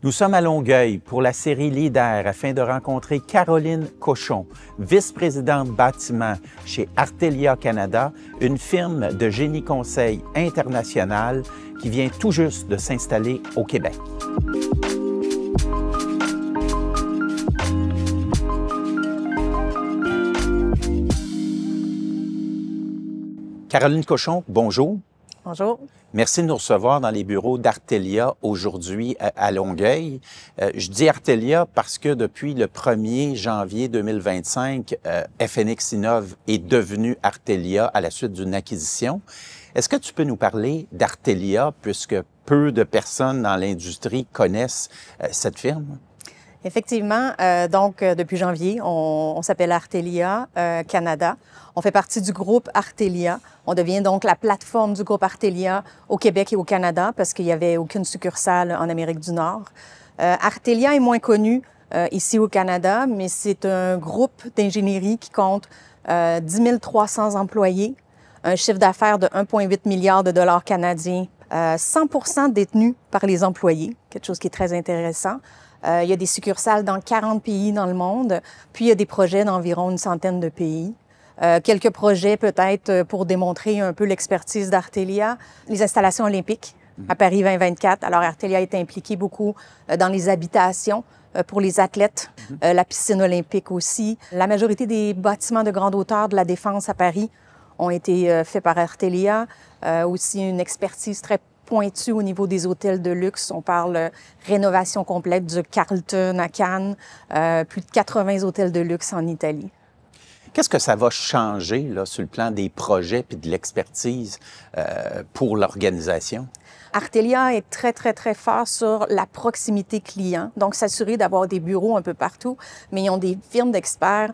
Nous sommes à Longueuil pour la série Leader afin de rencontrer Caroline Cochon, vice-présidente bâtiment chez Artelia Canada, une firme de génie conseil international qui vient tout juste de s'installer au Québec. Caroline Cochon, bonjour. Bonjour. Merci de nous recevoir dans les bureaux d'Artelia aujourd'hui à Longueuil. Je dis Artelia parce que depuis le 1er janvier 2025, FNX Innov est devenu Artelia à la suite d'une acquisition. Est-ce que tu peux nous parler d'Artelia puisque peu de personnes dans l'industrie connaissent cette firme? Effectivement, depuis janvier, on s'appelle Artelia Canada. On fait partie du groupe Artelia. On devient donc la plateforme du groupe Artelia au Québec et au Canada parce qu'il n'y avait aucune succursale en Amérique du Nord. Artelia est moins connu ici au Canada, mais c'est un groupe d'ingénierie qui compte 10 300 employés, un chiffre d'affaires de 1,8 milliard de dollars canadiens, 100% détenu par les employés, quelque chose qui est très intéressant. Il y a des succursales dans 40 pays dans le monde, puis il y a des projets d'environ une centaine de pays. Quelques projets peut-être pour démontrer un peu l'expertise d'Artelia. Les installations olympiques à Paris 2024. Alors Artelia est impliqué beaucoup dans les habitations pour les athlètes, la piscine olympique aussi. La majorité des bâtiments de grande hauteur de la Défense à Paris ont été faits par Artelia. Aussi une expertise très pointue au niveau des hôtels de luxe. On parle rénovation complète du Carlton à Cannes, plus de 80 hôtels de luxe en Italie. Qu'est-ce que ça va changer là, sur le plan des projets et de l'expertise pour l'organisation? Artelia est très, très, très fort sur la proximité client, donc s'assurer d'avoir des bureaux un peu partout, mais ils ont des firmes d'experts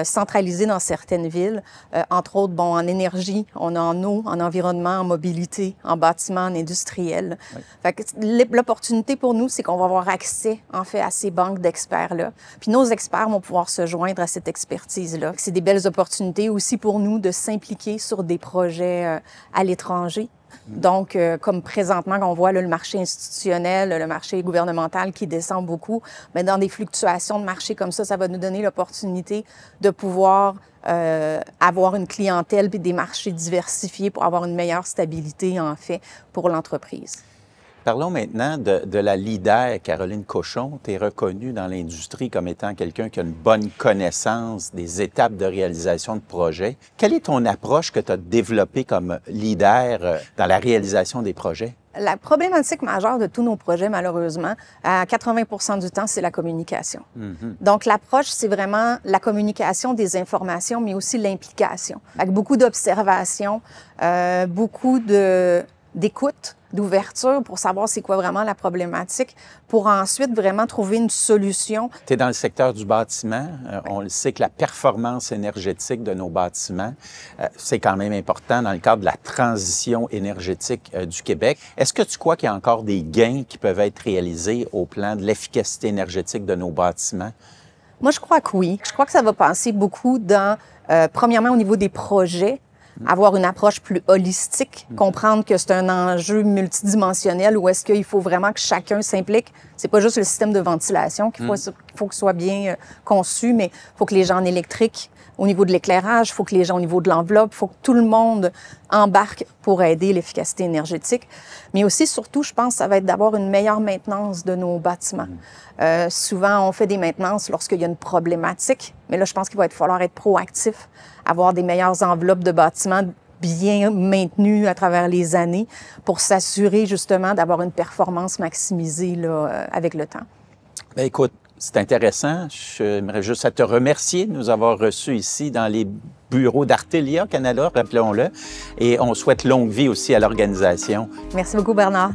centralisées dans certaines villes, entre autres, en énergie, on a en eau, en environnement, en mobilité, en bâtiment, en industriel. Oui. Fait que l'opportunité pour nous, c'est qu'on va avoir accès, en fait, à ces banques d'experts-là. Puis nos experts vont pouvoir se joindre à cette expertise-là. C'est des belles opportunités aussi pour nous de s'impliquer sur des projets à l'étranger. Donc, comme présentement, on voit là, le marché institutionnel, le marché gouvernemental qui descend beaucoup, mais dans des fluctuations de marché comme ça va nous donner l'opportunité de pouvoir avoir une clientèle et des marchés diversifiés pour avoir une meilleure stabilité, en fait, pour l'entreprise. Parlons maintenant de la leader, Caroline Cochon. Tu es reconnue dans l'industrie comme étant quelqu'un qui a une bonne connaissance des étapes de réalisation de projets. Quelle est ton approche que tu as développée comme leader dans la réalisation des projets? La problématique majeure de tous nos projets, malheureusement, à 80% du temps, c'est la communication. Donc, l'approche, c'est vraiment la communication des informations, mais aussi l'implication. Avec beaucoup d'observations, beaucoup d'écoute, d'ouverture pour savoir c'est quoi vraiment la problématique, pour ensuite vraiment trouver une solution. Tu es dans le secteur du bâtiment. On le sait que la performance énergétique de nos bâtiments, c'est quand même important dans le cadre de la transition énergétique du Québec. Est-ce que tu crois qu'il y a encore des gains qui peuvent être réalisés au plan de l'efficacité énergétique de nos bâtiments? Moi, je crois que oui. Je crois que ça va passer beaucoup dans, premièrement, au niveau des projets, avoir une approche plus holistique, comprendre que c'est un enjeu multidimensionnel où est-ce qu'il faut vraiment que chacun s'implique. C'est pas juste le système de ventilation qu'il faut que soit bien conçu, mais il faut que les gens en électrique, au niveau de l'éclairage, il faut que les gens au niveau de l'enveloppe, il faut que tout le monde embarque pour aider l'efficacité énergétique. Mais aussi, surtout, je pense, ça va être d'avoir une meilleure maintenance de nos bâtiments. Souvent, on fait des maintenances lorsqu'il y a une problématique, mais là, je pense qu'il va falloir être proactif, avoir des meilleures enveloppes de bâtiments bien maintenues à travers les années pour s'assurer justement d'avoir une performance maximisée là, avec le temps. Bien, écoute, c'est intéressant. J'aimerais juste à te remercier de nous avoir reçus ici dans les bureaux d'Artelia Canada, rappelons-le, et on souhaite longue vie aussi à l'organisation. Merci beaucoup, Bernard.